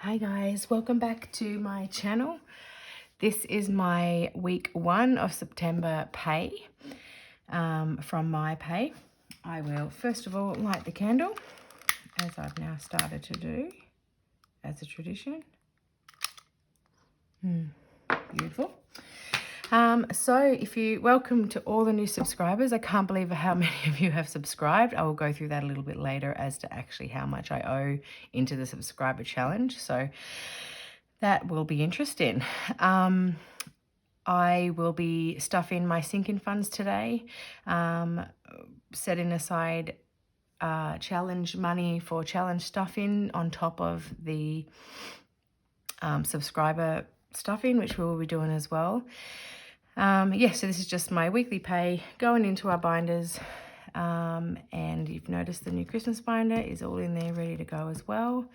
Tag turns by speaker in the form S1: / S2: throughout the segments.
S1: Hi guys, welcome back to my channel. This is my week 1 of September pay from my pay. I will first of all light the candle, as I've now started to do as a tradition. Beautiful. So welcome to all the new subscribers. I can't believe how many of you have subscribed. I will go through that a little bit later as to actually how much I owe into the subscriber challenge. So that will be interesting. I will be stuffing my sinking funds today, setting aside challenge money for challenge stuffing on top of the subscriber stuffing, which we will be doing as well. So this is just my weekly pay going into our binders, and you've noticed the new Christmas binder is all in there ready to go as well.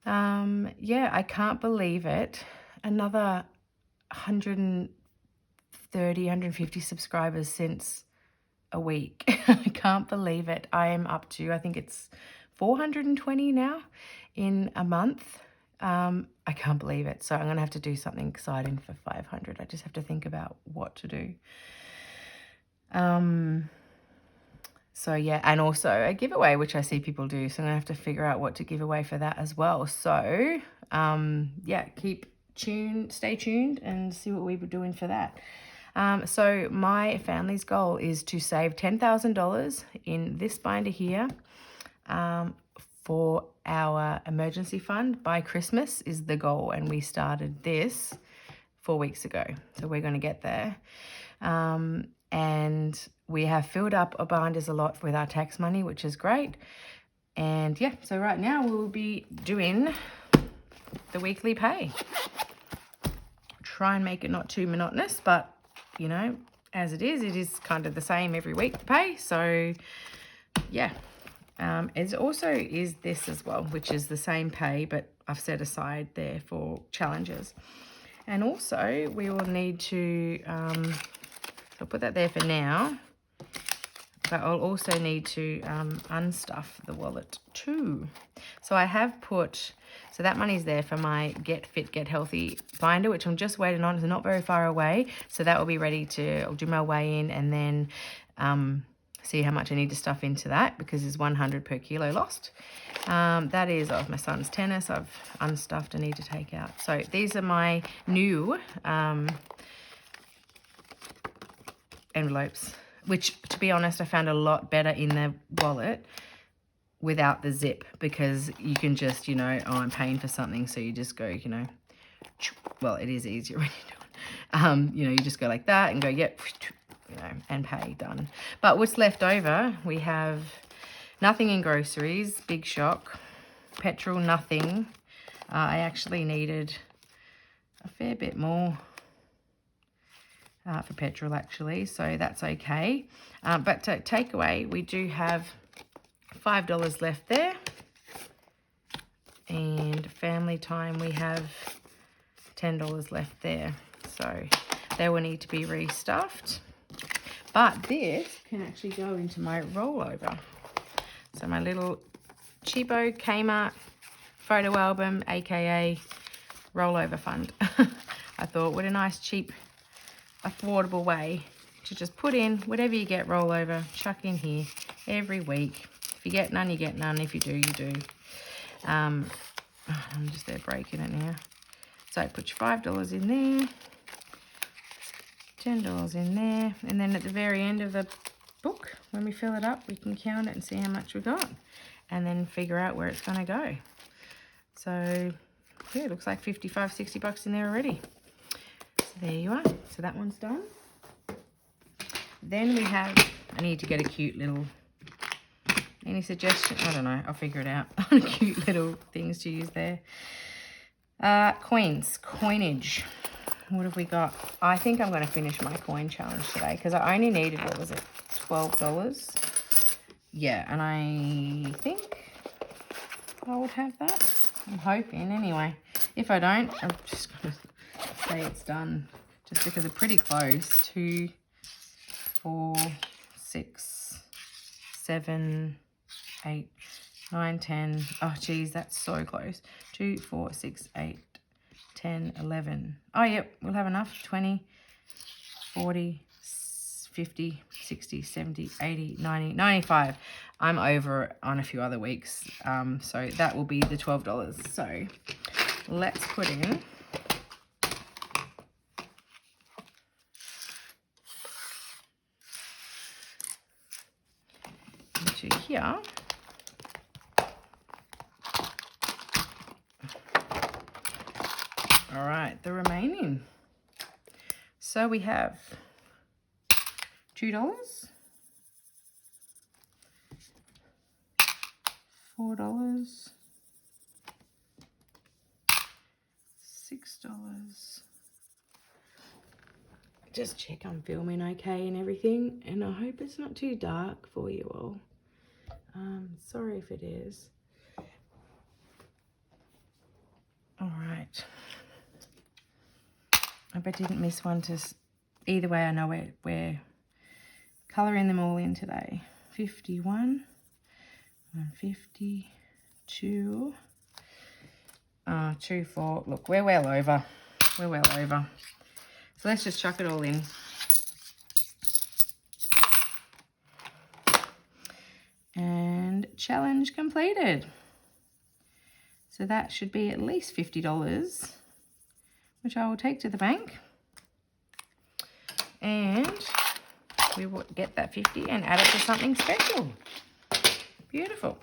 S1: I can't believe it. Another 150 subscribers since a week. I can't believe it. I am up to, I think it's 420 now in a month. I can't believe it. So I'm going to have to do something exciting for 500. I just have to think about what to do. So yeah, and also a giveaway, which I see people do. So I'm going to have to figure out what to give away for that as well. So stay tuned and see what we were doing for that. So my family's goal is to save $10,000 in this binder here for our emergency fund by Christmas is the goal. And we started this 4 weeks ago. So we're going to get there. And we have filled up our binders a lot with our tax money, which is great. And yeah, so right now we will be doing the weekly pay. Try and make it not too monotonous, but you know, as it is kind of the same every week pay. So yeah, it also is this as well, which is the same pay, but I've set aside there for challenges. And also we will need to, I'll put that there for now, but I'll also need to unstuff the wallet too. So I have put, so that money's there for my Get Fit, Get Healthy binder, which I'm just waiting on. It's not very far away. So that will be ready to, I'll do my weigh in and then see how much I need to stuff into that, because there's 100 per kilo lost. That is of my son's tennis. I've unstuffed, I need to take out. So these are my new envelopes, which to be honest, I found a lot better in the wallet without the zip, because you can just, you know, oh, I'm paying for something. So you just go, you know, well, it is easier when you do it. You know, you just go like that and go, yep, you know, and pay, done. But what's left over, we have nothing in groceries, big shock. Petrol, nothing. I actually needed a fair bit more for petrol actually, so that's okay. But to takeaway, we do have $5 left there. And family time, we have $10 left there. So they will need to be restuffed. But this can actually go into my rollover. So my little cheapo Kmart photo album, aka rollover fund. I thought, what a nice, cheap, affordable way to just put in whatever you get rollover, chuck in here every week. If you get none, you get none. If you do, you do. I'm just there breaking it now. So put your $5 in there, $10 in there, and then at the very end of the book, when we fill it up, we can count it and see how much we got, and then figure out where it's going to go. So yeah, it looks like 55, 60 bucks in there already. So there you are. So that one's done. Then we have, I need to get a cute little, any suggestion? I don't know, I'll figure it out. Cute little things to use there. Coinage. What have we got? I think I'm going to finish my coin challenge today, because I only needed, what was it, $12? Yeah, and I think I would have that. I'm hoping anyway. If I don't, I'm just going to say it's done, just because they're pretty close. 2, 4, 6, 7, 8, 9, 10. Oh, geez, that's so close. 2, 4, 6, 8, 10, 11. Oh, yep, we'll have enough. 20, 40, 50, 60, 70, 80, 90, 95. I'm over on a few other weeks. So that will be the $12. So let's put in into here. All right, the remaining. So we have $2, $4, $6. Just check I'm filming okay and everything, and I hope it's not too dark for you all. Sorry if it is. All right. I hope I didn't miss one. Either way, I know we're colouring them all in today. 51, 150, 2, 2, 4. Look, we're well over. We're well over. So let's just chuck it all in. And challenge completed. So that should be at least $50, which I will take to the bank. And we will get that 50 and add it to something special. Beautiful.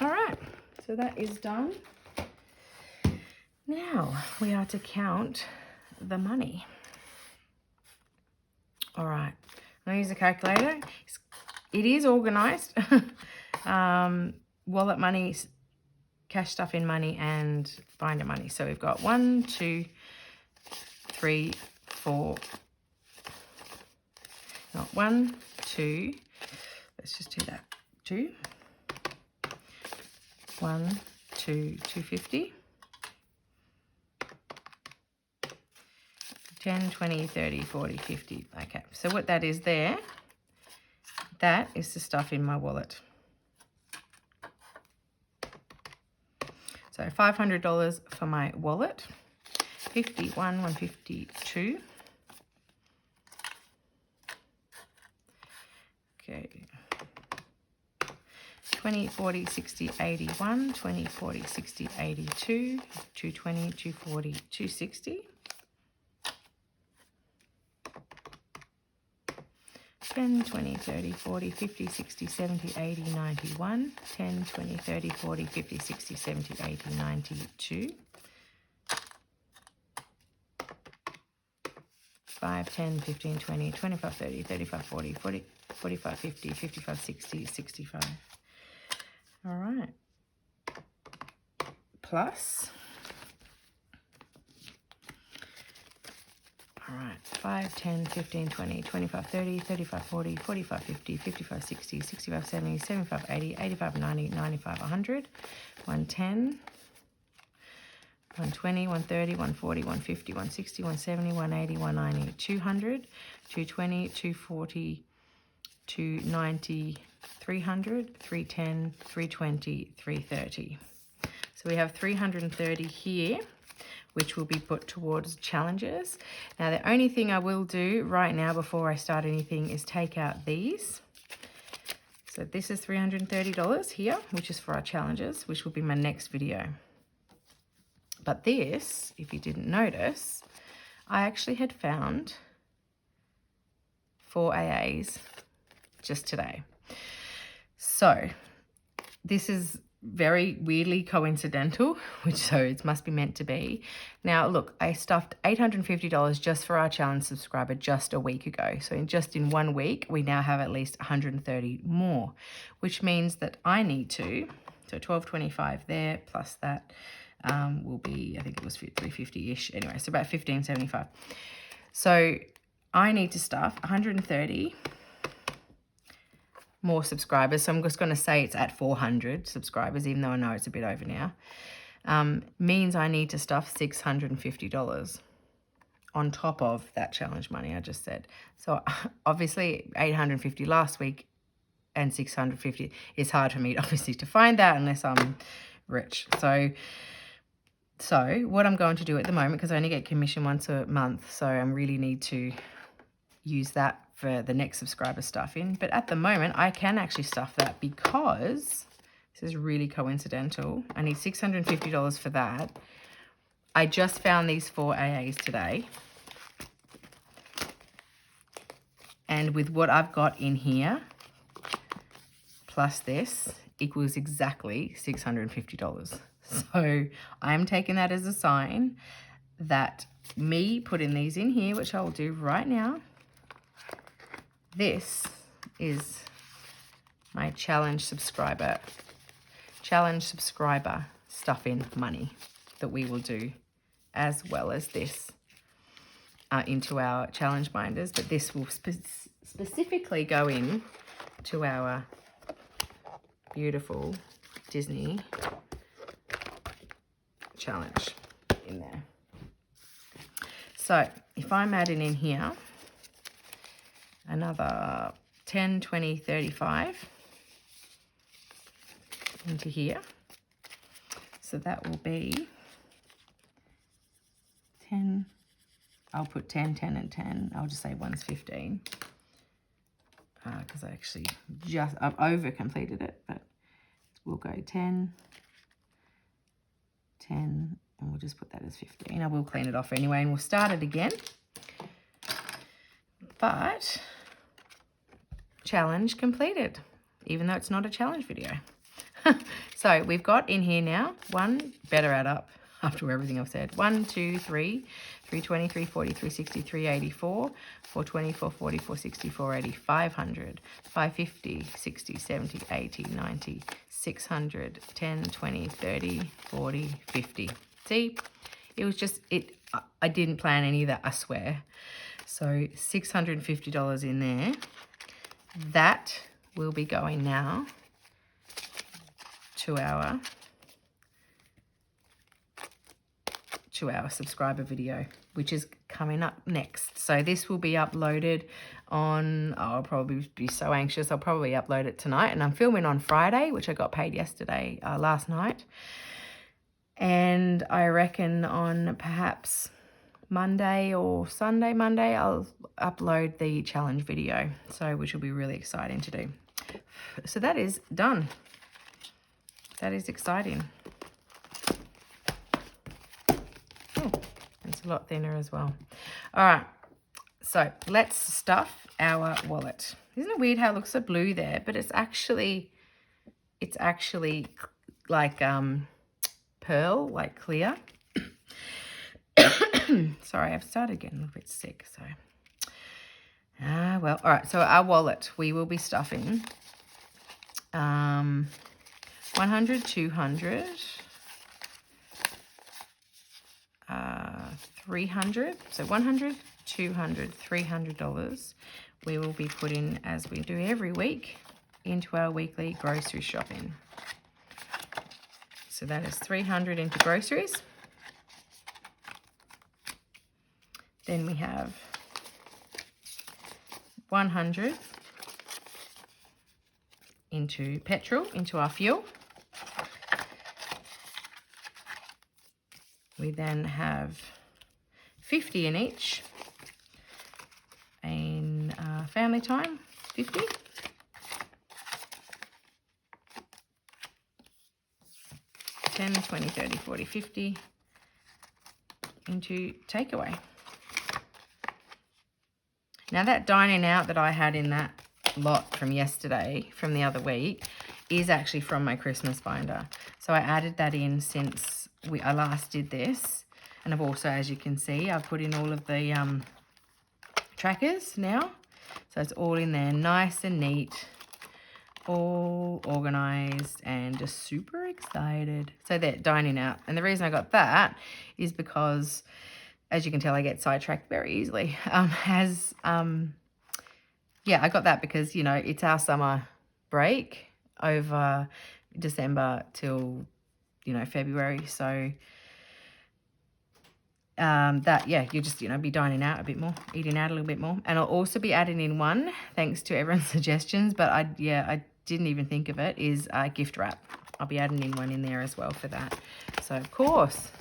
S1: All right, so that is done. Now we are to count the money. All right, I'm going to use a calculator. It is organised. Wallet money, cash stuff in money, and binder money. So we've got 1, 2, 3, 4. Not 1, 2. Let's just do that. 2. 1, 2, 250. 10, 20, 30, 40, 50. Okay, so what that is there, that is the stuff in my wallet. So $500 for my wallet. 51, 152. Okay. 20, 40, 60, 81. 20, 40, 60, 82. 220, 240, 260. 10, 20, 30, 40, 50, 60, 70, 80, 91. 10, 20, 30, 40, 50, 60, 70, 80, 92. 5, 10, 15, 20, 25, 30, 35, 40, 40, 45, 50, 55, 60, 65. All right. Plus. All right, 5, 10, 15, 20, 25, 30, 35, 40, 45, 50, 55, 60, 65, 70, 75, 80, 85, 90, 95, 100, 110, 120, 130, 140, 150, 160, 170, 180, 190, 200, 220, 240, 290, 300, 310, 320, 330. So we have 330 here, which will be put towards challenges. Now, the only thing I will do right now before I start anything is take out these. So this is $330 here, which is for our challenges, which will be my next video. But this, if you didn't notice, I actually had found 4 AAs just today. So this is very weirdly coincidental, so it must be meant to be. Now, look, I stuffed $850 just for our challenge subscriber just a week ago. So just in 1 week, we now have at least 130 more, which means that I need to, so $12.25 there, plus that will be, I think it was $350-ish. Anyway, so about $15.75. So I need to stuff 130 more subscribers. So I'm just going to say it's at 400 subscribers, even though I know it's a bit over now. Means I need to stuff $650 on top of that challenge money I just said. So obviously $850 last week, and 650. It's hard for me, obviously, to find that unless I'm rich. So what I'm going to do at the moment, because I only get commission once a month, so I really need to use that for the next subscriber stuffing. But at the moment, I can actually stuff that because this is really coincidental. I need $650 for that. I just found these 4 AAs today. And with what I've got in here, plus this, equals exactly $650. So I'm taking that as a sign that me putting these in here, which I'll do right now, this is my challenge subscriber stuff-in money that we will do, as well as this into our challenge binders. But this will specifically go in to our beautiful Disney challenge in there. So if I'm adding in here another 10, 20, 35 into here, so that will be 10. I'll put 10, 10, and 10. I'll just say one's 15 because I actually I've over completed it, but we'll go 10, 10, and we'll just put that as 15. I will clean it off anyway, and we'll start it again. But challenge completed, even though it's not a challenge video. So we've got in here now one, better add up after everything I've said, 1, 2, 3, 320, 340, 360, 384, 420, 440, 460, 480, 500, 550, 60, 70, 80, 90, 600, 10, 20, 30, 40, 50. See, it was just, I didn't plan any of that, I swear. So $650 in there. That will be going now to our subscriber video, which is coming up next. So this will be uploaded on, I'll probably be so anxious, I'll probably upload it tonight, and I'm filming on Friday, which I got paid yesterday, last night. And I reckon on perhaps Monday or Sunday, Monday, I'll upload the challenge video, so which will be really exciting to do. So that is done. That is exciting. Oh, it's a lot thinner as well. All right, so let's stuff our wallet. Isn't it weird how it looks so blue there, but it's actually like pearl, like clear. Sorry, I've started getting a little bit sick, so well, all right, so our wallet, we will be stuffing 100, 200, 300, so 100, 200, $300 we will be putting, as we do every week, into our weekly grocery shopping. So that is 300 into groceries. Then we have 100 into petrol, into our fuel. We then have 50 in each in family time, 50. $10, $20, $30, $40, $50 into takeaway. Now that dining out that I had in that lot from yesterday, from the other week, is actually from my Christmas binder. So I added that in since I last did this. And I've also, as you can see, I've put in all of the trackers now. So it's all in there, nice and neat, all organized, and just super excited. So they're dining out. And the reason I got that is because, as you can tell, I get sidetracked very easily. Yeah, I got that because, you know, it's our summer break over December till, you know, February. So that, yeah, you just, be dining out a bit more, eating out a little bit more. And I'll also be adding in one, thanks to everyone's suggestions, but I didn't even think of it, is gift wrap. I'll be adding in one in there as well for that. So, of course,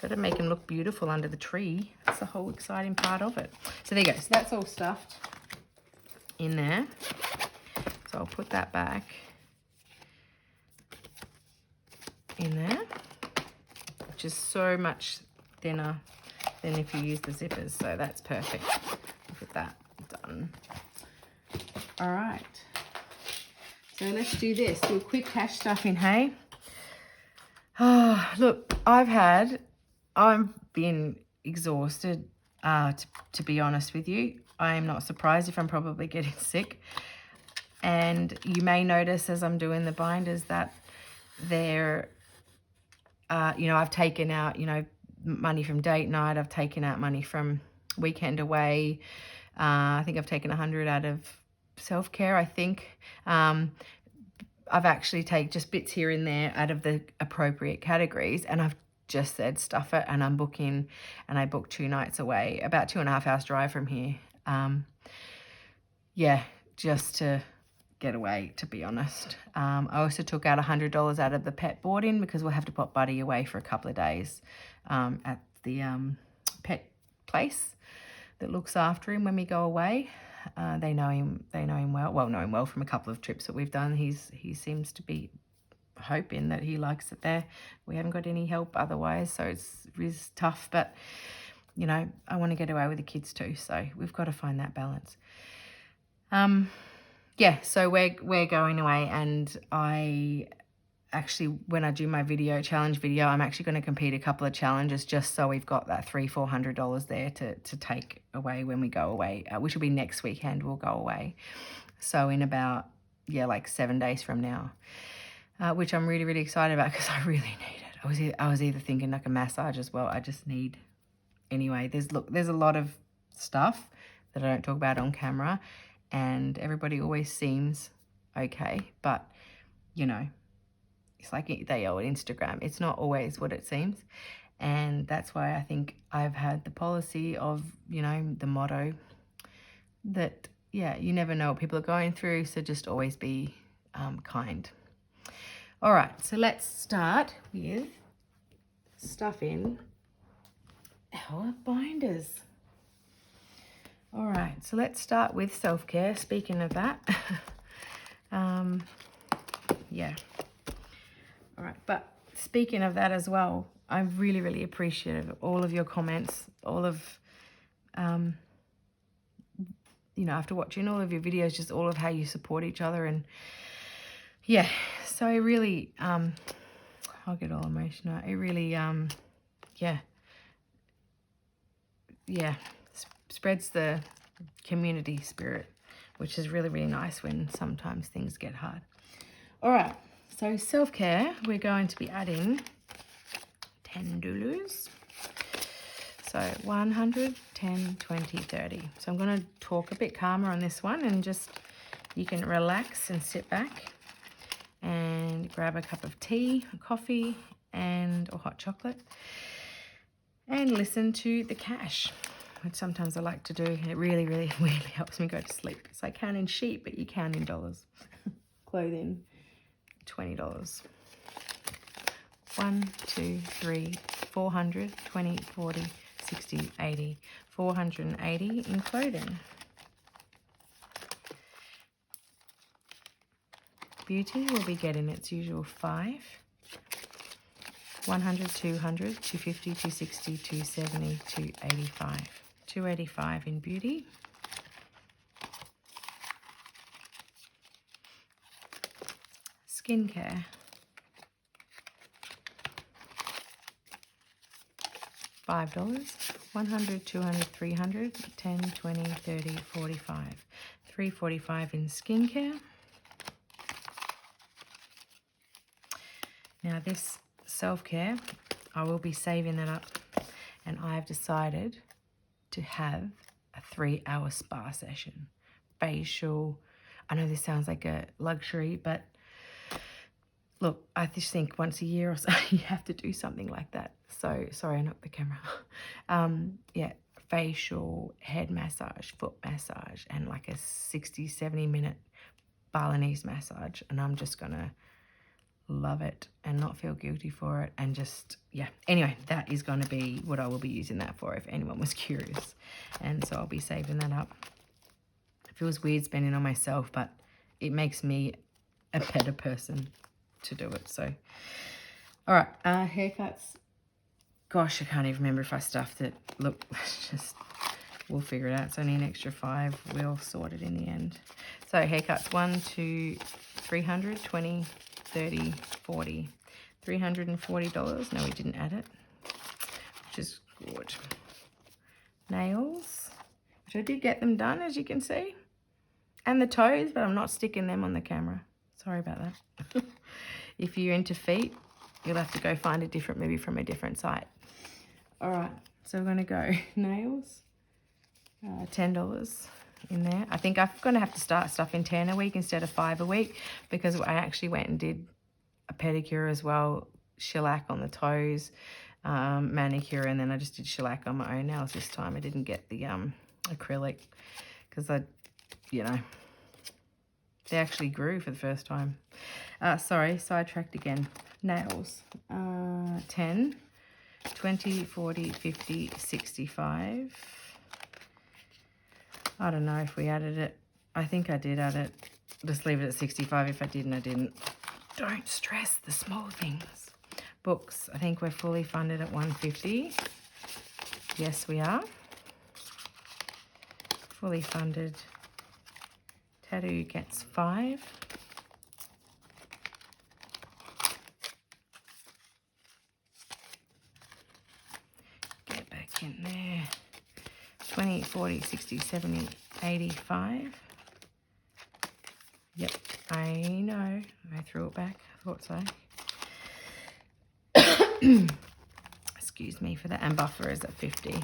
S1: got to make them look beautiful under the tree. That's the whole exciting part of it. So there you go. So that's all stuffed in there. So I'll put that back in there, which is so much thinner than if you use the zippers. So that's perfect. Look at that. Done. All right. So let's do this. Do a quick cash stuffing, hey? Oh, look, I've been exhausted, to be honest with you. I am not surprised if I'm probably getting sick. And you may notice as I'm doing the binders that they're, I've taken out, money from date night. I've taken out money from weekend away. I think I've taken 100 out of self-care, I think. I've actually taken just bits here and there out of the appropriate categories, and I've just said stuff it, and I'm booking, and I booked 2 nights away, about 2.5 hours drive from here. Just to get away, to be honest. I also took out $100 out of the pet boarding because we'll have to put Buddy away for a couple of days at the pet place that looks after him when we go away. They know him well from a couple of trips that we've done. He seems to be hoping that he likes it there. We haven't got any help otherwise, so it's tough, but I want to get away with the kids too, so we've got to find that balance. So we're going away, and I actually, when I do my challenge video, I'm actually going to compete a couple of challenges just so we've got that $300-400 there to take away when we go away, which will be next weekend. We'll go away. So in about, 7 days from now, which I'm really, really excited about because I really need it. I was either thinking like a massage as well. I just need, anyway, there's a lot of stuff that I don't talk about on camera, and everybody always seems okay, but it's like they owe Instagram. It's not always what it seems. And that's why I think I've had the policy of, the motto that, you never know what people are going through. So just always be kind. All right. So let's start with stuffing our binders. All right. So let's start with self-care. Speaking of that, all right, but speaking of that as well, I'm really, really appreciative of all of your comments, all of, after watching all of your videos, just all of how you support each other. And so I really, I'll get all emotional. It really, spreads the community spirit, which is really, really nice when sometimes things get hard. All right. So self-care, we're going to be adding $10. So 100, 10, 20, 30. So I'm going to talk a bit calmer on this one, and just, you can relax and sit back and grab a cup of tea, a coffee, or hot chocolate, and listen to the cash, which sometimes I like to do. It really, really, really helps me go to sleep. It's like counting sheep, but you count in dollars. Clothing. $20. 1, 2, 3, 400, 20, 40, 60, 80. 480 in clothing. Beauty will be getting its usual 5. 100, 200, 250, 260, 270, 285. 285 in beauty. Skincare. $5. 100, 200, 300, 10, 20, 30, 45. $3.45 in skincare. Now this self-care, I will be saving that up, and I've decided to have a 3-hour spa session. Facial. I know this sounds like a luxury, but look, I just think once a year or so you have to do something like that. So, sorry, I knocked the camera. Yeah, facial, head massage, foot massage, and like a 60, 70-minute Balinese massage. And I'm just going to love it and not feel guilty for it. And just, yeah. Anyway, that is going to be what I will be using that for if anyone was curious. And so I'll be saving that up. It feels weird spending on myself, but it makes me a better person to do it. So, all right, haircuts. Gosh, I can't even remember if I stuffed it. Look, just, we'll figure it out. It's only an extra $5. We'll sort it in the end. So haircuts, 1 to 300, 20, 30, 40, $340. No, we didn't add it, which is good. Nails, which I did get them done, as you can see. And the toes, but I'm not sticking them on the camera. Sorry about that. If you're into feet, you'll have to go find a different, maybe from a different site. All right, so we're going to go nails, $10 in there. I think I'm going to have to start stuffing 10 a week instead of 5 a week, because I actually went and did a pedicure as well, shellac on the toes, manicure, and then I just did shellac on my own nails this time. I didn't get the acrylic because you know, they actually grew for the first time. Sorry, sidetracked again. Nails, 10, 20, 40, 50, 65. I don't know if we added it. I think I did add it. Just leave it at 65. If I didn't, I didn't. Don't stress the small things. Books, I think we're fully funded at 150. Yes, we are. Fully funded. Tattoo gets 5. Get back in there. 20, 40, 60, 70, 85. Yep, I know. I threw it back. I thought so. Excuse me for that. And buffer is at 50,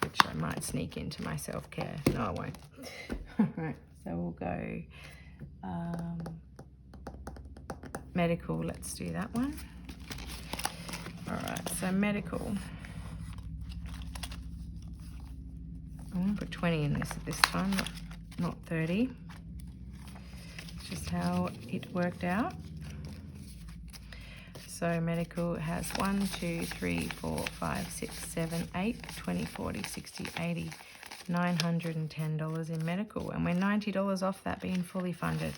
S1: which I might sneak into my self-care. No, I won't. All right, so we'll go medical. Let's do that one. All right, so medical. I'm going to put 20 in this time, not 30. Just how it worked out. So medical has 1, 2, 3, 4, 5, 6, 7, 8, 20, 40, 60, 80, $910 in medical. And we're $90 off that being fully funded.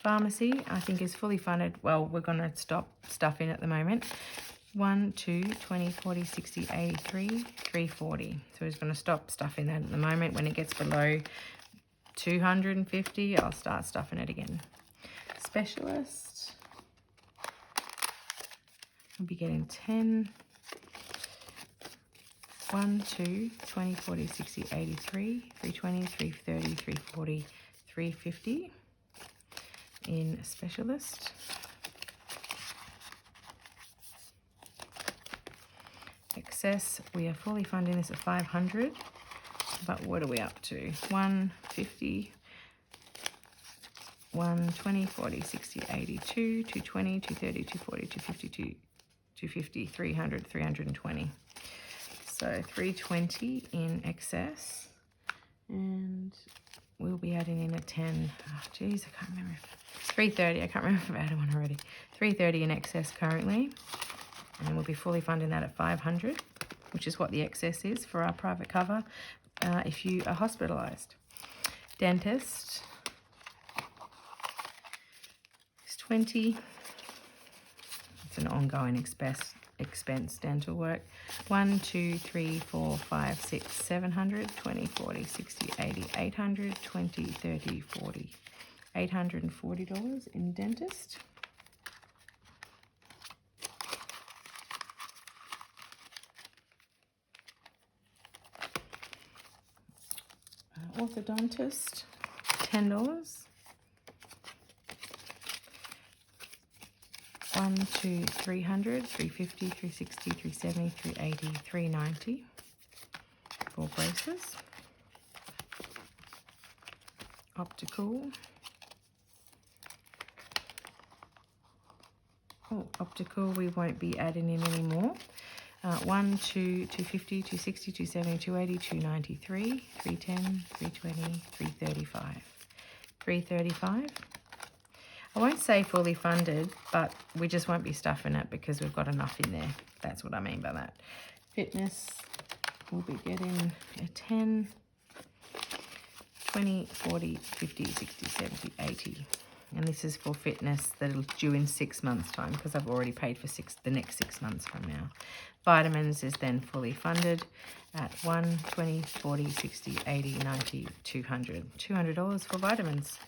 S1: Pharmacy, I think, is fully funded. Well, we're going to stop stuffing at the moment. 1, 2, 20, 40, 60, 83, 340. So we're just going to stop stuffing that at the moment. When it gets below 250, I'll start stuffing it again. Specialist, I'll be getting 10. 1, 2, 20, 40, 60, 83, 320, 330, 340, 350 in specialist. Excess, we are fully funding this at 500, but what are we up to? 150, 120, 40, 60, 82, 220, 230, 240, 250, 250, 300, 320. So 320 in excess, and we'll be adding in a 10. Oh, geez, I can't remember. It's 330. I can't remember if I've added one already. 330 in excess currently, and we'll be fully funding that at 500, which is what the excess is for our private cover if you are hospitalised. Dentist is 20. It's an ongoing expense dental work. 1, 2, 3, 4, 5, 6, 700, 20, 40, 60, 80, 800, 20, 30, 40. $840 in dentist. Orthodontist, $10. 1, 2, 300, 350, 360, 370, 380, 390 for braces. Optical. Oh, optical, we won't be adding in anymore. 1, 2, 250, 260, 270, 280, 293, 310, 320, 335. 335. I won't say fully funded, but we just won't be stuffing it because we've got enough in there. That's what I mean by that. Fitness, we'll be getting a 10, 20, 40, 50, 60, 70, 80. And this is for fitness that'll due in 6 months' time because I've already paid for the next 6 months from now. Vitamins is then fully funded at 1, 20, 40, 60, 80, 90, 200. $200 for vitamins.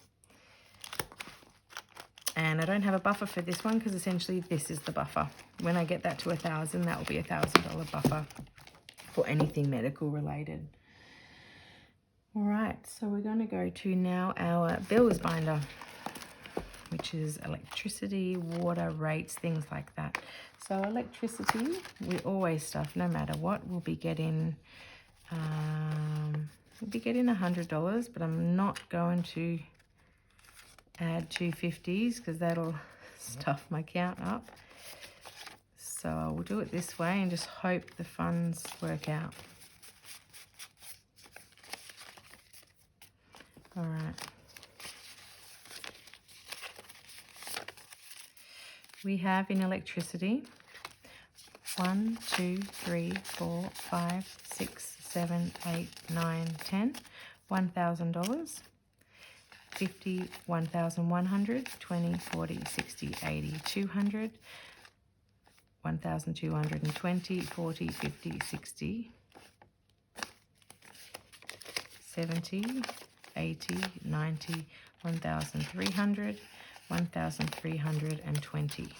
S1: And I don't have a buffer for this one because essentially this is the buffer. When I get that to 1,000, that will be a $1,000 buffer for anything medical related. All right, so we're going to go to now our bills binder, which is electricity, water, rates, things like that. So electricity, we always stuff no matter what. We'll be getting $100, but I'm not going to add 250s because that'll stuff my count up. So we'll do it this way and just hope the funds work out. All right. We have in electricity 1, 2, 3, 4, 5, 6, 7, 8, 9, 10, $1,000. 50, 1,100, 20, 40, 60, 80, 200, 1,220, 40, 50, 60, 70, 80, 90, 1,300, 1,320. So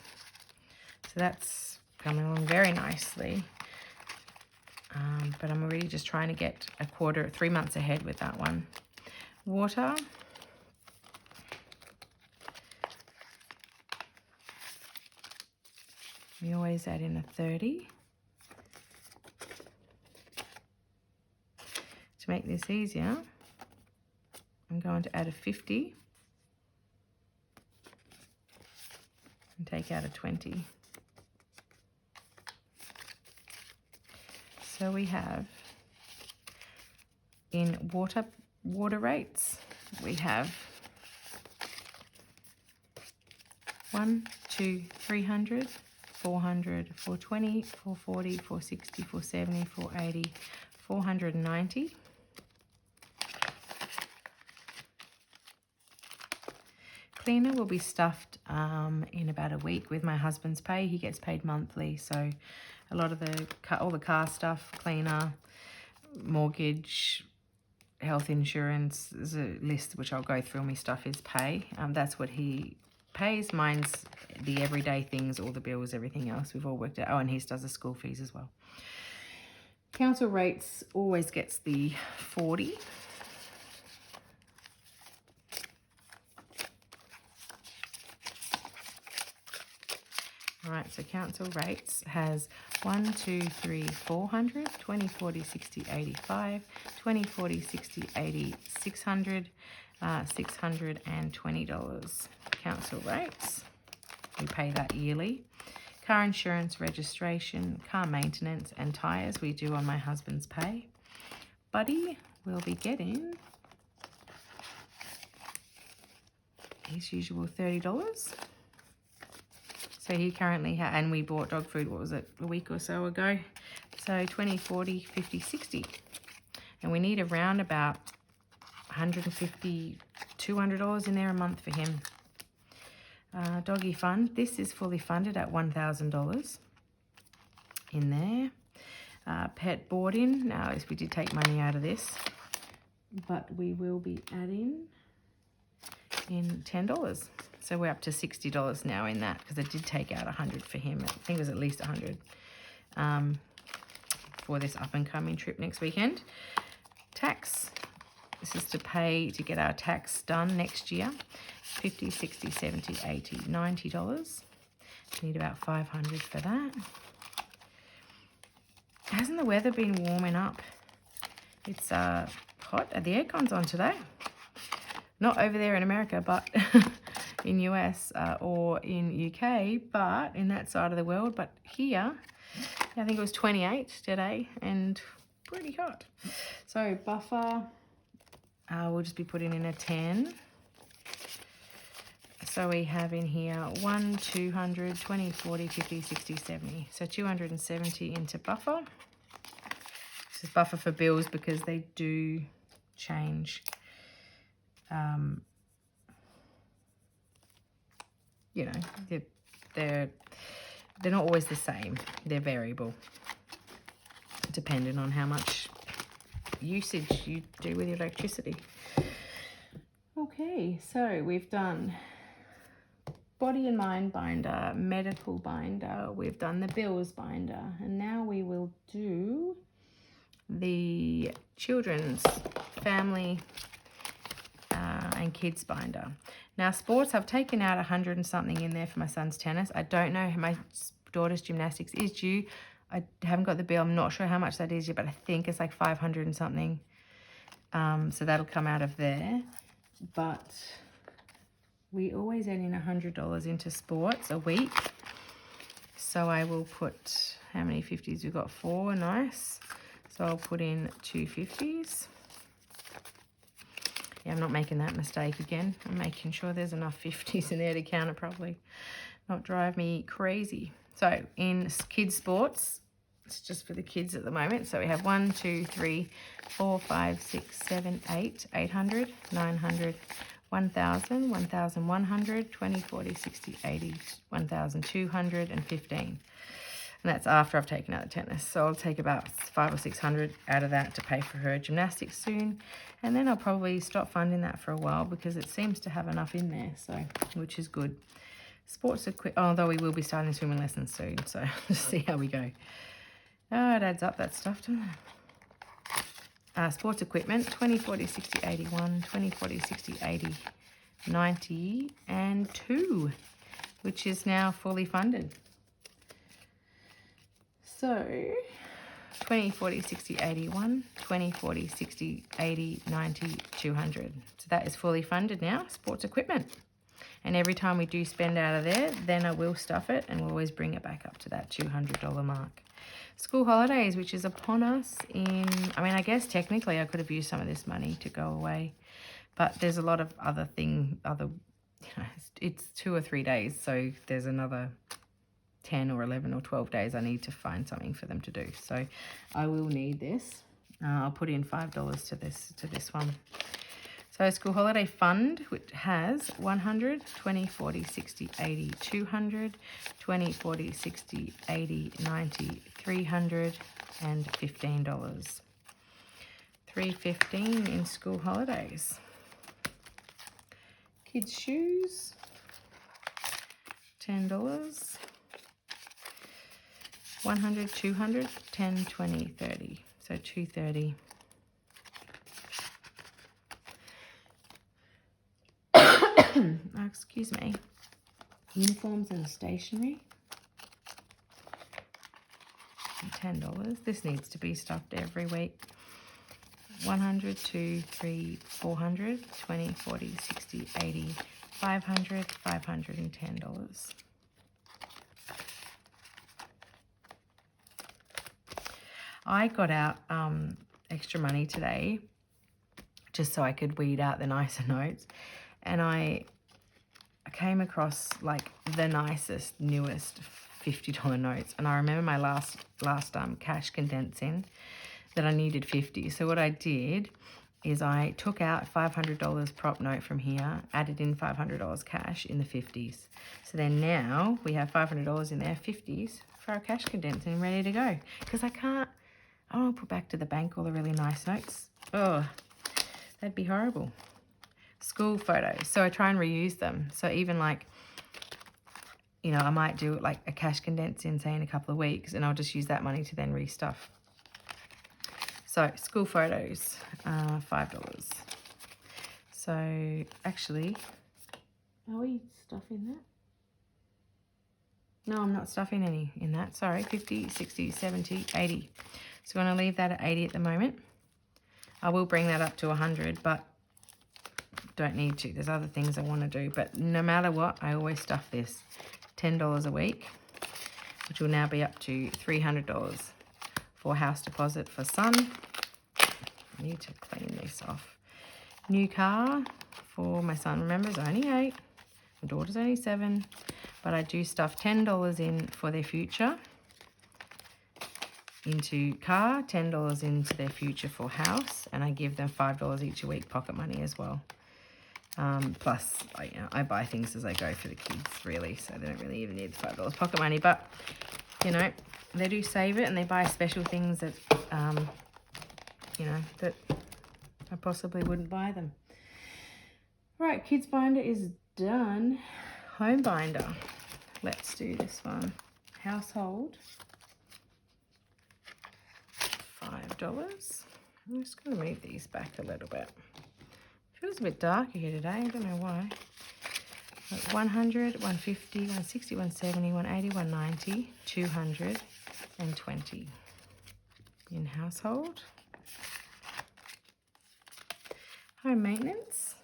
S1: that's coming along very nicely. But I'm really just trying to get 3 months ahead with that one. Water. We always add in a 30. To make this easier, I'm going to add a 50 and take out a 20. So we have in water rates, we have 1, 2, 300, 400, 420, 440, 460, 470, 480, 490. Cleaner will be stuffed in about a week with my husband's pay. He gets paid monthly, so a lot of all the car stuff, cleaner, mortgage, health insurance, there's a list which I'll go through and we stuff his pay. That's what he pays. Mine's the everyday things, all the bills, everything else. We've all worked out. Oh, and his does the school fees as well. Council rates always gets the 40. All right, so council rates has 1, 2, 3, 400, 20, 40, 60, 85, 20, 40, 60, 80, 600, $620. Council rates, we pay that yearly. Car insurance, registration, car maintenance and tyres we do on my husband's pay. Buddy will be getting his usual $30. So he currently and we bought dog food, what was it, a week or so ago. So 20, 40, 50, 60. And we need around about $150, $200 in there a month for him. Doggy fund, this is fully funded at $1,000 in there. Pet boarding, now we did take money out of this, but we will be adding in $10. So we're up to $60 now in that because I did take out $100 for him. I think it was at least $100 for this up and coming trip next weekend. Tax, this is to get our tax done next year. $50, $60, $70, $80, $90. Need about $500 for that. Hasn't the weather been warming up? It's hot. The aircon's on today. Not over there in America, but in US or in UK, but in that side of the world. But here, I think it was 28 today and pretty hot. So buffer, we'll just be putting in a 10. So we have in here 1, 200, 20, 40, 50, 60, 70. So 270 into buffer. This is buffer for bills because they do change. You know, they're not always the same. They're variable, depending on how much usage you do with your electricity. Okay, so we've done body and mind binder, medical binder, we've done the bills binder, and now we will do the children's family and kids binder. Now sports, I've taken out 100 and something in there for my son's tennis. I don't know, my daughter's gymnastics is due. I haven't got the bill. I'm not sure how much that is yet, but I think it's like 500 and something. So that'll come out of there. But we always add in $100 into sports a week. So I will put, how many 50s? We've got 4, nice. So I'll put in 2 50s. Yeah, I'm not making that mistake again. I'm making sure there's enough 50s in there to count it properly. Not drive me crazy. So in kids sports, it's just for the kids at the moment. So we have 1, 2, 3, 4, 5, 6, 7, 8, 800, 900, 1,000, 1,100, 20, 40, 60, 80, 1,200 and 15. And that's after I've taken out the tennis. So I'll take about 500 or 600 out of that to pay for her gymnastics soon. And then I'll probably stop funding that for a while because it seems to have enough in there, so which is good. Sports equipment, although we will be starting swimming lessons soon, so let's see how we go. Oh, it adds up, that stuff, doesn't it? Sports equipment, 20, 40, 60, 81, 20, 40, 60, 80, 90, and 2, which is now fully funded. So 20, 40, 60, 81, 20, 40, 60, 80, 90, 200. So that is fully funded now, sports equipment. And every time we do spend out of there, then I will stuff it and we'll always bring it back up to that $200 mark. School holidays, which is upon us in, I mean, I guess technically I could have used some of this money to go away, but there's a lot of other, you know, it's 2 or 3 days. So there's another 10 or 11 or 12 days I need to find something for them to do. So I will need this. I'll put in $5 to this one. So school holiday fund, which has 100, 20, 40, 60, 80, 200, 20, 40, 60, 80, 90, 300 and $15. $3.15 in school holidays. Kids shoes, $10. 100, 200, 10, 20, 30. So $2.30. Excuse me. Uniforms and stationery. $10. This needs to be stuffed every week. 100, 2, 3, 400, 20, 40, 60, 80, 500, $510. I got out extra money today just so I could weed out the nicer notes, and I came across like the nicest, newest $50 notes, and I remember my last cash condensing that I needed 50. So what I did is I took out $500 prop note from here, added in $500 cash in the 50s. So then now we have $500 in there, 50s for our cash condensing, ready to go. Because I don't want to put back to the bank all the really nice notes. Oh, that'd be horrible. School photos. So I try and reuse them. So even like, you know, I might do like a cash condense in, say, in a couple of weeks, and I'll just use that money to then restuff. So school photos, $5. So actually, are we stuffing that? No, I'm not stuffing any in that. Sorry, 50, 60, 70, 80. So I'm going to leave that at 80 at the moment. I will bring that up to 100, but don't need to. There's other things I want to do. But no matter what, I always stuff this. $10 a week, which will now be up to $300 for house deposit for son. I need to clean this off. New car for my son. Remember, he's only 8. My daughter's only 7. But I do stuff $10 in for their future. Into car, $10 into their future for house, and I give them $5 each a week pocket money as well. Plus, I buy things as I go for the kids, really, so they don't really even need the $5 pocket money. But, you know, they do save it, and they buy special things that, you know, that I possibly wouldn't buy them. Right, kids binder is done. Home binder. Let's do this one. Household. $5. I'm just going to move these back a little bit. Feels a bit darker here today. I don't know why. 100, 150, 160, 170, 180, 190, 220 in household. Home maintenance.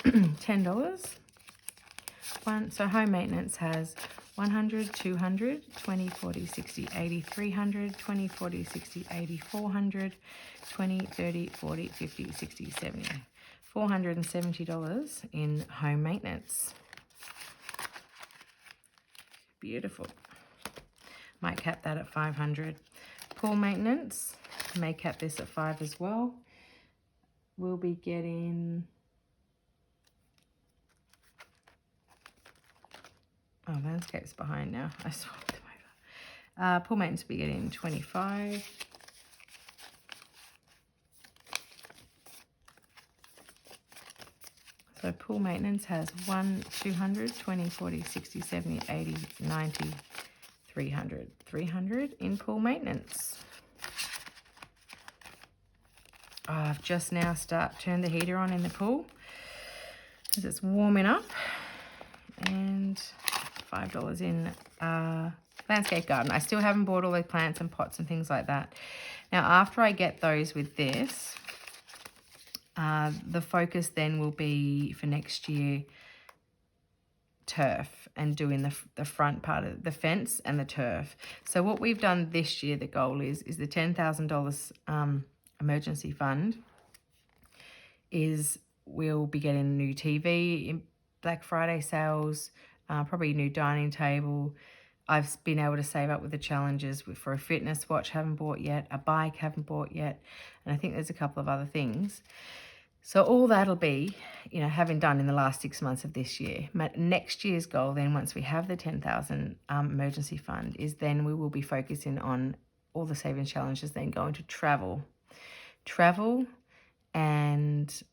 S1: $10. So home maintenance has 100, 200, 20, 40, 60, 80, 300, 20, 40, 60, 80, 400, 20, 30, 40, 50, 60, 70. $470 in home maintenance. Beautiful. Might cap that at 500. Pool maintenance, may cap this at 5 as well. We'll be getting... Oh, landscape's behind now. I swapped them over. Pool maintenance will be getting 25. So pool maintenance has 1, 200, 20, 40, 60, 70, 80, 90, 300. 300 in pool maintenance. Oh, I've just now turned the heater on in the pool because it's warming up. And $5 in landscape garden. I still haven't bought all the plants and pots and things like that. Now, after I get those with this, the focus then will be for next year turf and doing the front part of the fence and the turf. So what we've done this year, the goal is the $10,000 emergency fund is we'll be getting a new TV in Black Friday sales, probably a new dining table. I've been able to save up with the challenges for a fitness watch, haven't bought yet, a bike, haven't bought yet, and I think there's a couple of other things. So all that'll be, you know, having done in the last 6 months of this year. Next year's goal then, once we have the 10,000 emergency fund, is then we will be focusing on all the savings challenges, then going to travel and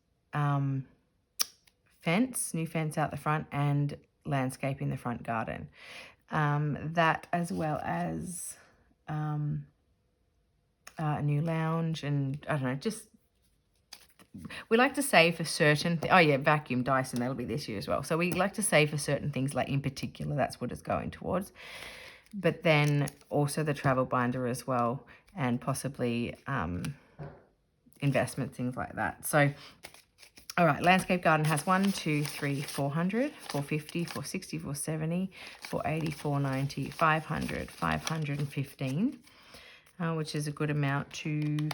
S1: fence, new fence out the front, and landscaping the front garden. That as well as a new lounge, and I don't know, just we like to save for certain vacuum Dyson, that'll be this year as well. So we like to save for certain things, like in particular that's what it's going towards, but then also the travel binder as well, and possibly investment things like that. So all right, landscape garden has 1, 2, 3, 400, 450, 460, 470, 480, 490, 500, 515, which is a good amount to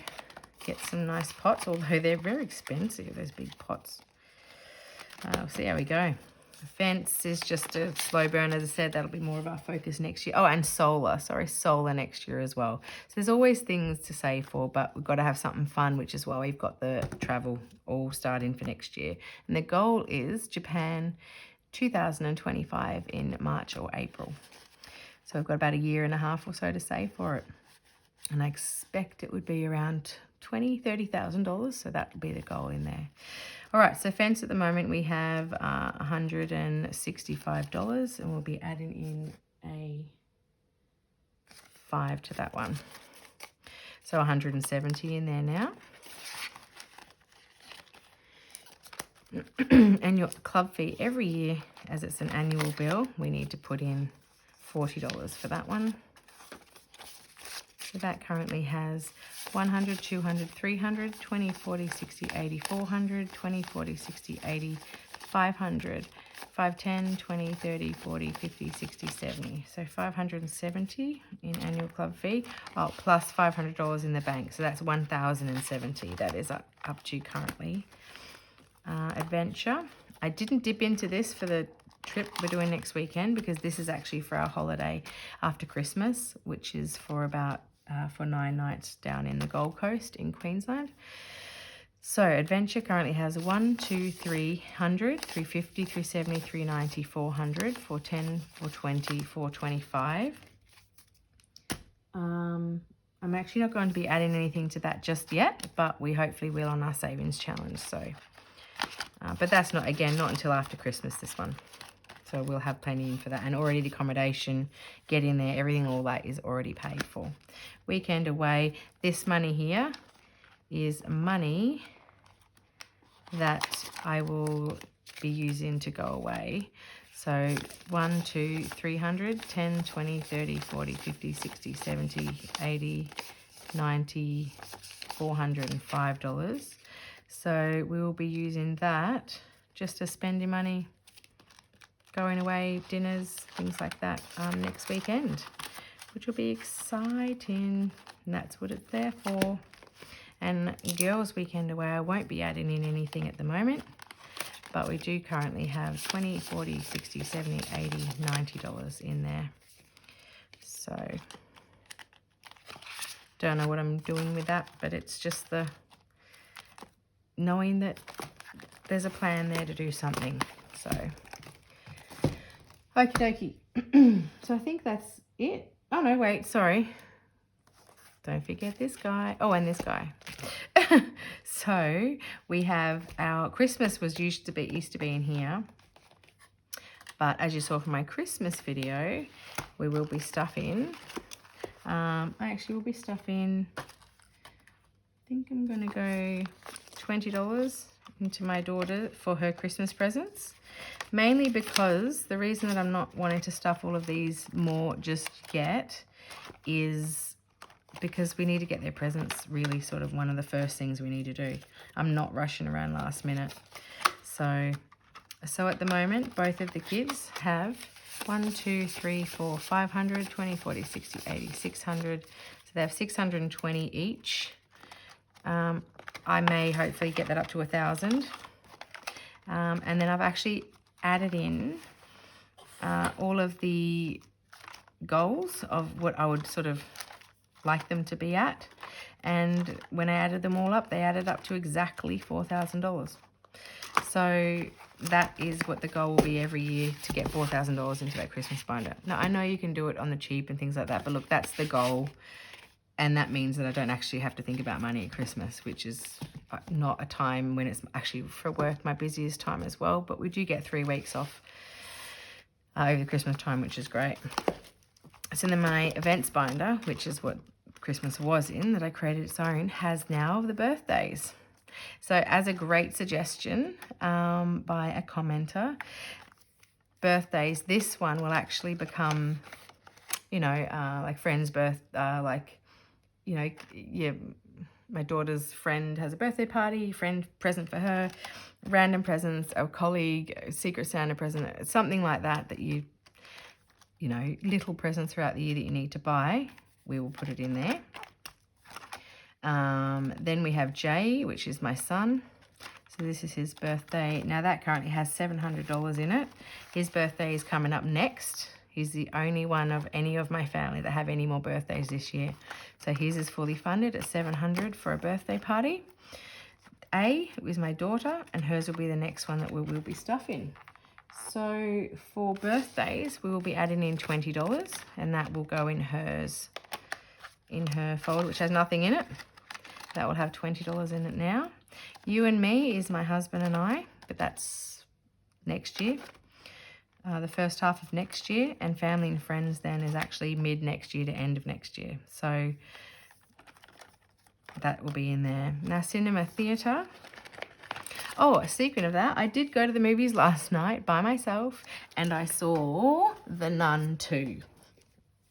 S1: get some nice pots, although they're very expensive, those big pots. We'll see how we go. The fence is just a slow burn, as I said. That'll be more of our focus next year. Oh, and solar next year as well. So there's always things to save for, but we've got to have something fun, which is why we've got the travel all starting for next year. And the goal is Japan 2025 in March or April. So we've got about a year and a half or so to save for it. And I expect it would be around $20,000, $30,000. So that would be the goal in there. All right, so fence at the moment we have $165, and we'll be adding in a 5 to that one. So 170 in there now. And your club fee every year, as it's an annual bill, we need to put in $40 for that one. So that currently has 100, 200, 300, 20, 40, 60, 80, 400, 20, 40, 60, 80, 500, 5, 10, 20, 30, 40, 50, 60, 70. So 570 in annual club fee. Oh, plus $500 in the bank. So that's 1,070. That is up to currently. Adventure. I didn't dip into this for the trip we're doing next weekend because this is actually for our holiday after Christmas, which is for about for 9 nights down in the Gold Coast in Queensland. So Adventure currently has 1, 2, 300, 350, 370, 390, 400, 410, 420, 425. I'm actually not going to be adding anything to that just yet, but we hopefully will on our savings challenge. So, but that's not, again, not until after Christmas, this one. So we'll have plenty in for that. And already the accommodation, get in there, everything, all that is already paid for. Weekend away, this money here is money that I will be using to go away. So 1, 2, 300, 10, 20, 30, 40, 50, 60, 70, 80, 90, $405. So we will be using that just as spending money, going away, dinners, things like that next weekend, which will be exciting. And that's what it's there for. And girls' weekend away, I won't be adding in anything at the moment, but we do currently have 20, 40, 60, 70, 80, $90 in there. So don't know what I'm doing with that, but it's just the knowing that there's a plan there to do something. So okie dokie. So I think that's it. Oh no, wait, sorry. Don't forget this guy. Oh, and this guy. So we have our Christmas used to be in here. But as you saw from my Christmas video, we will be stuffing. I actually will be stuffing, I think I'm going to go $20 into my daughter for her Christmas presents. Mainly because the reason that I'm not wanting to stuff all of these more just yet is because we need to get their presents really sort of one of the first things we need to do. I'm not rushing around last minute. So at the moment, both of the kids have 1, 2, 3, 4, 500, 20, 40, 60, 80, 600. So they have 620 each. I may hopefully get that up to 1,000. And then I've actually added in all of the goals of what I would sort of like them to be at, and when I added them all up, they added up to exactly $4,000. So that is what the goal will be every year, to get $4,000 into that Christmas binder. Now I know you can do it on the cheap and things like that, but look, that's the goal, and that means that I don't actually have to think about money at Christmas, which is not a time when it's actually for work my busiest time as well, but we do get 3 weeks off over the Christmas time, which is great. So then my events binder, which is what Christmas was in, that I created its own, has now the birthdays. So as a great suggestion by a commenter, birthdays, this one will actually become, you know, like friend's like, you know, yeah, my daughter's friend has a birthday party, friend present for her, random presents, a colleague, a Secret Santa present, something like that, that you know, little presents throughout the year that you need to buy. We will put it in there. Then we have Jay, which is my son. So this is his birthday. Now that currently has $700 in it. His birthday is coming up next. He's the only one of any of my family that have any more birthdays this year. So his is fully funded at $700 for a birthday party. A is my daughter, and hers will be the next one that we will be stuffing. So for birthdays, we will be adding in $20, and that will go in hers, in her folder, which has nothing in it. That will have $20 in it now. You and me is my husband and I, but that's next year, the first half of next year, and family and friends then is actually mid next year to end of next year. So that will be in there. Now cinema theatre. Oh, a secret of that, I did go to the movies last night by myself, and I saw The Nun 2.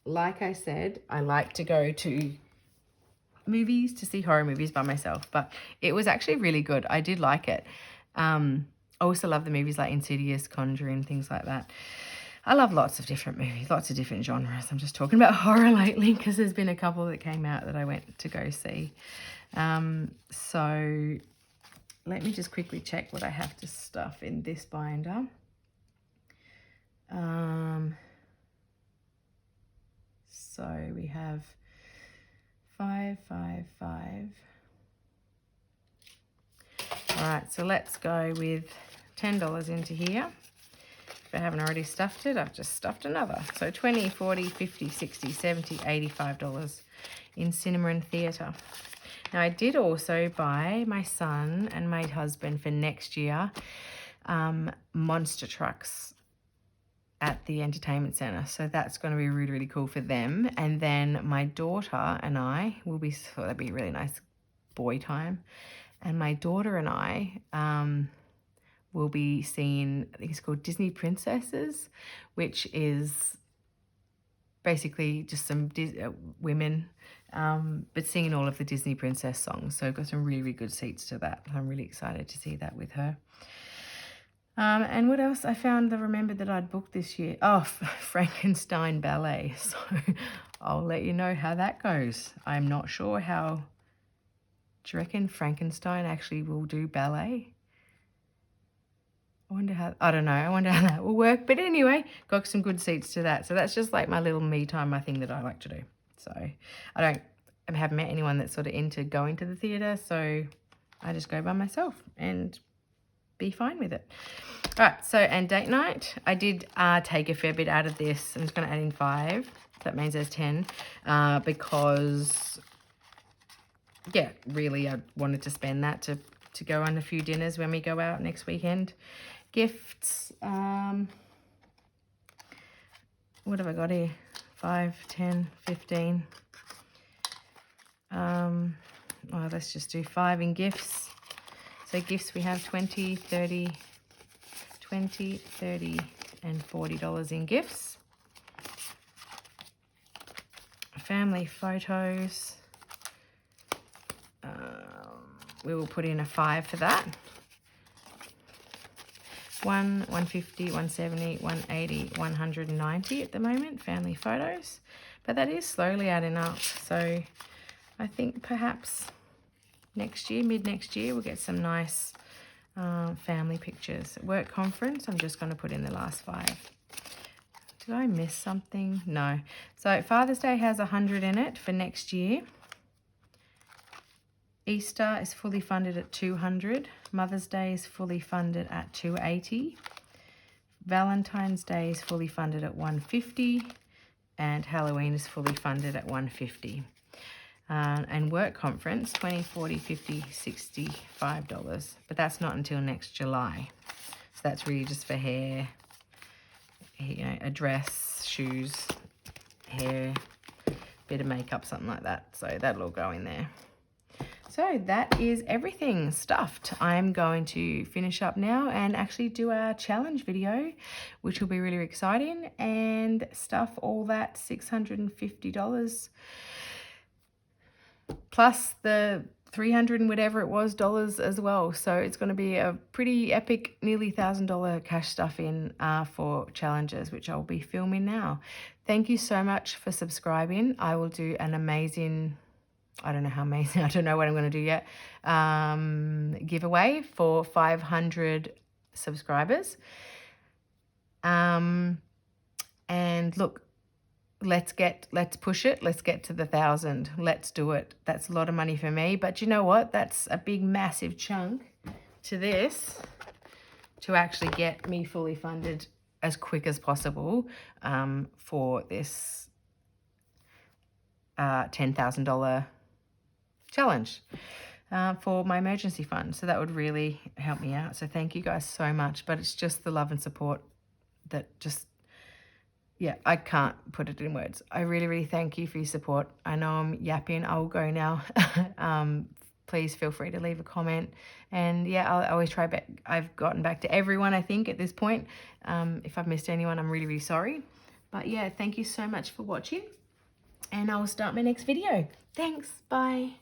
S1: Like I said, I like to go to movies, to see horror movies by myself, but it was actually really good. I did like it. I also love the movies like Insidious, Conjuring, things like that. I love lots of different movies, lots of different genres. I'm just talking about horror lately because there's been a couple that came out that I went to go see. So let me just quickly check what I have to stuff in this binder. So we have 5, 5, 5. All right, so let's go with $10 into here. If I haven't already stuffed it, I've just stuffed another. So 20, 40, 50, 60, 70, $85 in cinema and theatre. Now, I did also buy my son and my husband for next year monster trucks at the entertainment centre. So that's going to be really, really cool for them. And then my daughter and I will be, so that'd be really nice boy time. And my daughter and I will be seeing, I think it's called Disney Princesses, which is basically just some women, but singing all of the Disney princess songs. So I've got some really, really good seats to that. I'm really excited to see that with her. And what else? I remembered that I'd booked this year. Oh, Frankenstein Ballet. So I'll let you know how that goes. I'm not sure how. Do you reckon Frankenstein actually will do ballet? I wonder how that will work. But anyway, got some good seats to that. So that's just like my little me time, my thing that I like to do. So I haven't met anyone that's sort of into going to the theatre. So I just go by myself and be fine with it. All right, so, and date night, I did take a fair bit out of this. I'm just going to add in 5. That means there's 10 because, yeah, really I wanted to spend that to go on a few dinners when we go out next weekend. Gifts, what have I got here? 5, 10, 15. Well, let's just do 5 in gifts. So gifts, we have 20, 30, and $40 in gifts. Family photos. We will put in a 5 for that. 150, 170, 180, 190 at the moment, family photos. But that is slowly adding up. So I think perhaps next year, mid-next year, we'll get some nice family pictures. Work conference, I'm just going to put in the last 5. Did I miss something? No. So Father's Day has 100 in it for next year. Easter is fully funded at 200. Mother's Day is fully funded at 280. Valentine's Day is fully funded at 150. And Halloween is fully funded at 150. And work conference, 20, 40, 50, $65. But that's not until next July. So that's really just for hair, you know, a dress, shoes, hair, bit of makeup, something like that. So that'll all go in there. So that is everything stuffed. I'm going to finish up now and actually do a challenge video, which will be really exciting, and stuff all that $650 plus the 300 and whatever it was dollars as well. So it's going to be a pretty epic, nearly $1,000 cash stuff in for challenges, which I'll be filming now. Thank you so much for subscribing. I will do an amazing, I don't know how amazing, I don't know what I'm going to do yet, giveaway for 500 subscribers. And look, let's push it. Let's get to the 1,000. Let's do it. That's a lot of money for me. But you know what? That's a big, massive chunk to this to actually get me fully funded as quick as possible for this $10,000 challenge for my emergency fund. So that would really help me out. So thank you guys so much. But it's just the love and support that just, yeah, I can't put it in words. I really, really thank you for your support. I know I'm yapping. I'll go now. Please feel free to leave a comment. And yeah, I'll always try back. I've gotten back to everyone, I think, at this point. If I've missed anyone, I'm really, really sorry. But yeah, thank you so much for watching. and I'll start my next video. Thanks, bye.